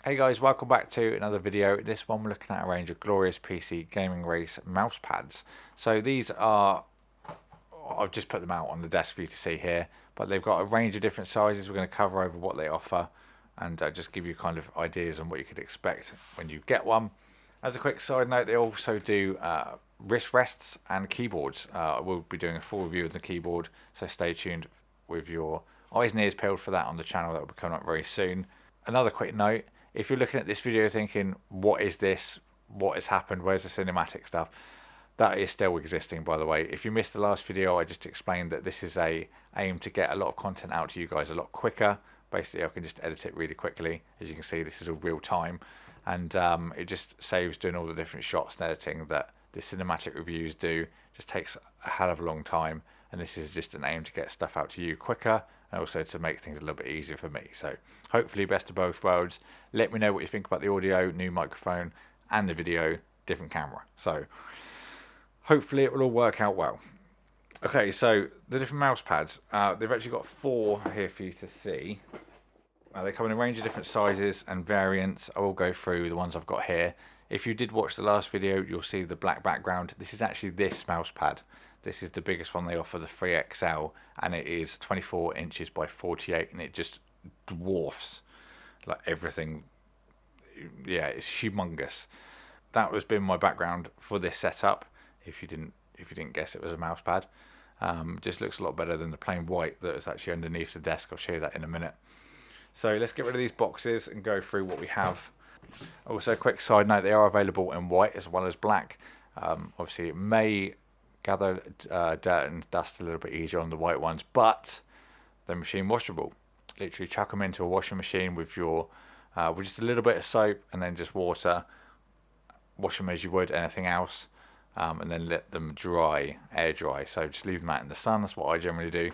Hey guys, welcome back to another video. This one we're looking at a range of glorious PC gaming race mouse pads. So these are, I've just put them out on the desk for you to see here, but they've got a range of different sizes. We're going to cover over what they offer and just give you kind of ideas on what you could expect when you get one. As a quick side note, they also do wrist rests and keyboards. We'll be doing a full review of the keyboard, so stay tuned with your eyes and ears peeled for that on the channel. That will be coming up very soon. Another quick note, if you're looking at this video thinking, what is this? What has happened? Where's the cinematic stuff? That is still existing, by the way. If you missed the last video, I just explained that this is a aim to get a lot of content out to you guys a lot quicker. Basically, I can just edit it really quickly. As you can see, this is all real time. And it just saves doing all the different shots and editing that the cinematic reviews do. Just takes a hell of a long time. And this is just an aim to get stuff out to you quicker and also to make things a little bit easier for me. So hopefully best of both worlds. Let me know what you think about the audio, new microphone, and the video, different camera. So hopefully it will all work out well. Okay, so the different mouse pads, they've actually got 4 here for you to see. They come in a range of different sizes and variants. I will go through the ones I've got here. If you did watch the last video, you'll see the black background. This is actually this mouse pad. This is the biggest one they offer, the 3XL, and it is 24 inches by 48, and it just dwarfs like everything. Yeah, it's humongous. That has been my background for this setup. If you didn't guess it was a mouse pad, just looks a lot better than the plain white that is actually underneath the desk. I'll show you that in a minute. So let's get rid of these boxes and go through what we have. Also, a quick side note: they are available in white as well as black. Obviously, it may gather dirt and dust a little bit easier on the white ones, but they're machine washable. Literally chuck them into a washing machine with your with just a little bit of soap and then just water. Wash them as you would anything else, and then let them dry, air dry. So just leave them out in the sun. That's what I generally do,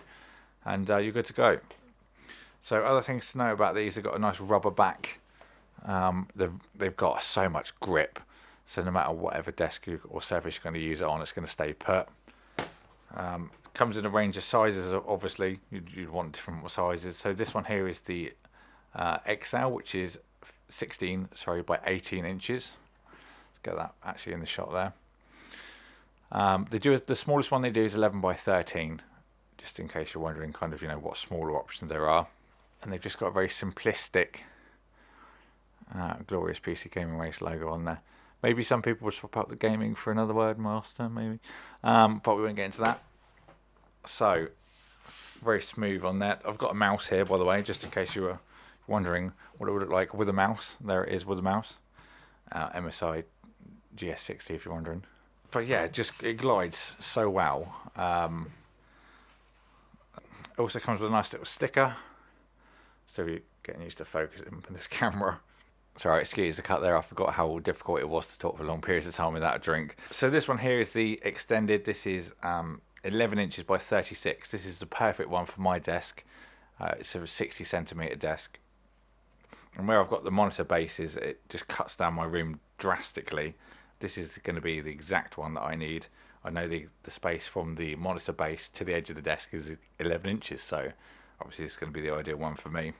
and you're good to go. So other things to know about these: they've got a nice rubber back. They've got so much grip. So no matter whatever desk or surface you're going to use it on, it's going to stay put. Comes in a range of sizes, obviously. You'd want different sizes. So this one here is the XL, which is 16 by 18 inches. Let's get that actually in the shot there. The smallest one they do is 11 by 13, just in case you're wondering kind of, what smaller options there are. And they've just got a very simplistic glorious PC gaming race logo on there. Maybe some people would swap out the gaming for another word, master, maybe. But we won't get into that. So, very smooth on that. I've got a mouse here, by the way, just in case you were wondering what it would look like with a mouse. There it is with a mouse. MSI GS60, if you're wondering. But yeah, it glides so well. It also comes with a nice little sticker. So you're getting used to focusing on this camera. Sorry, excuse the cut there. I forgot how difficult it was to talk for long periods of time without a drink. So this one here is the extended. This is 11 inches by 36. This is the perfect one for my desk. It's a 60 centimeter desk. And where I've got the monitor bases, it just cuts down my room drastically. This is going to be the exact one that I need. I know the space from the monitor base to the edge of the desk is 11 inches. So obviously it's going to be the ideal one for me.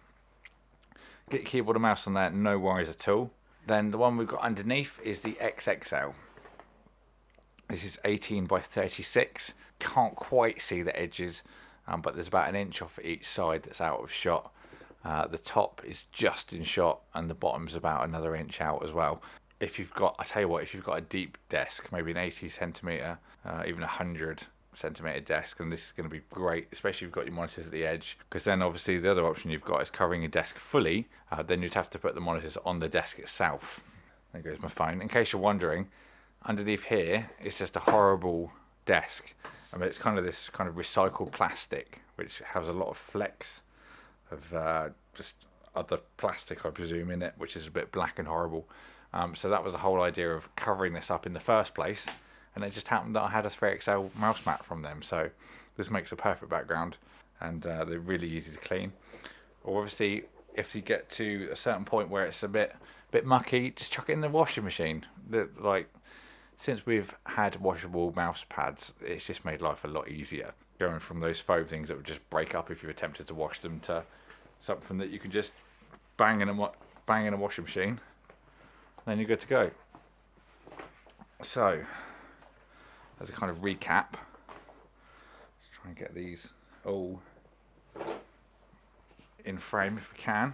Get your keyboard and mouse on there, no worries at all. Then the one we've got underneath is the XXL. This is 18 by 36. Can't quite see the edges, but there's about an inch off each side that's out of shot. The top is just in shot, and the bottom's about another inch out as well. If you've got a deep desk, maybe an 80 centimeter, even 100 centimeter desk, and this is going to be great, especially if you've got your monitors at the edge, because then obviously the other option you've got is covering your desk fully. Then you'd have to put the monitors on the desk itself. There goes my phone. In case you're wondering, underneath here it's just a horrible desk. I mean, it's kind of this kind of recycled plastic which has a lot of flecks of just other plastic, I presume, in it, which is a bit black and horrible. So that was the whole idea of covering this up in the first place. And it just happened that I had a 3XL mouse mat from them, so this makes a perfect background, and they're really easy to clean. Or obviously, if you get to a certain point where it's a bit mucky, just chuck it in the washing machine. Since we've had washable mouse pads, it's just made life a lot easier. Going from those faux things that would just break up if you attempted to wash them to something that you can just bang bang in a washing machine, then you're good to go. So, as a kind of recap, let's try and get these all in frame if we can.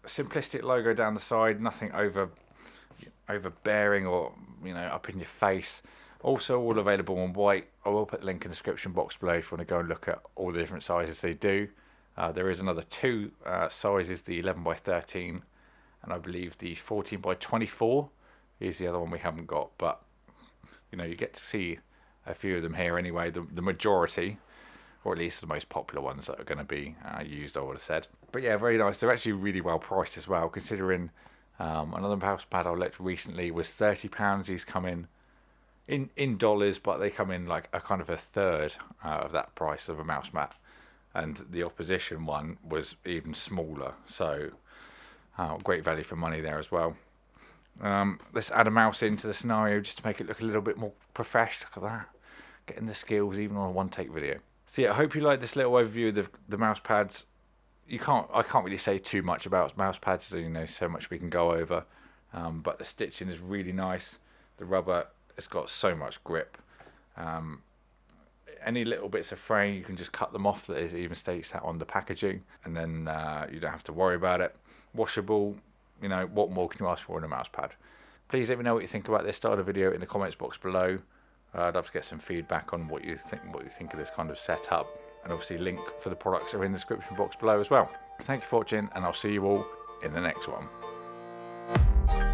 Simplistic logo down the side, nothing overbearing or up in your face. Also all available in white. I will put a link in the description box below if you want to go and look at all the different sizes they do. There is another two sizes, the 11 by 13 and I believe the 14 by 24 is the other one we haven't got, but you get to see a few of them here anyway, the majority, or at least the most popular ones that are going to be used, I would have said. But yeah, very nice. They're actually really well priced as well, considering another mouse pad I looked recently was £30. These come in dollars, but they come in like a kind of a third of that price of a mouse mat, and the opposition one was even smaller, so great value for money there as well. Let's add a mouse into the scenario just to make it look a little bit more professional. Look at that, getting the skills even on a one-take video. So yeah, I hope you like this little overview of the mouse pads. I can't really say too much about mouse pads, so so much we can go over, but the stitching is really nice. The rubber, it's got so much grip. Any little bits of fraying, you can just cut them off. That it even states that on the packaging, and then you don't have to worry about it. Washable, what more can you ask for in a mouse pad? Please let me know what you think about this style of video in the comments box below. I'd love to get some feedback on what you think of this kind of setup, and obviously link for the products are in the description box below as well. Thank you for watching, and I'll see you all in the next one.